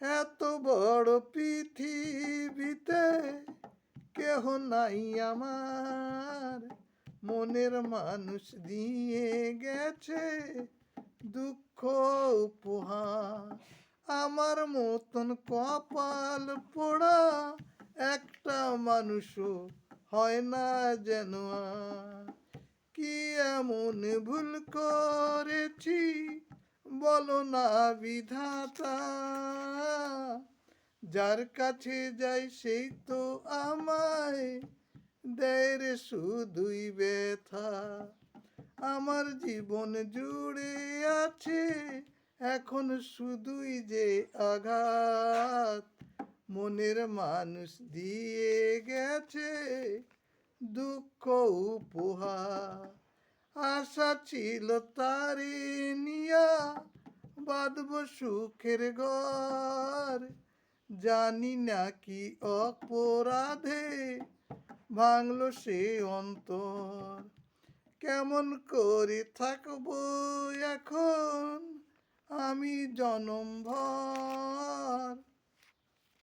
এত বড় পৃথিবীতে কেহ নাই আমার, মনের মানুষ দিয়ে গেছে দুঃখ উপহার। আমার মতন কপাল পোড়া একটা মানুষও হয় না যেন আর। কি এমন ভুল করেছি বলো না বিধাতা, যার কাছে যাই সেই তো আমায় দেয় রে শুধুই ব্যথা। আমার জীবন জুড়ে আছে এখন শুধুই যে আঘাত, মনের মানুষ দিয়ে গেছে দুঃখ উপহার। আশা ছিল তারে নিয়া বাঁধব সুখের ঘর, জানি না কি অপরাধে ভাঙলো সে অন্তর। কেমন করে থাকবো এখন আমি জনম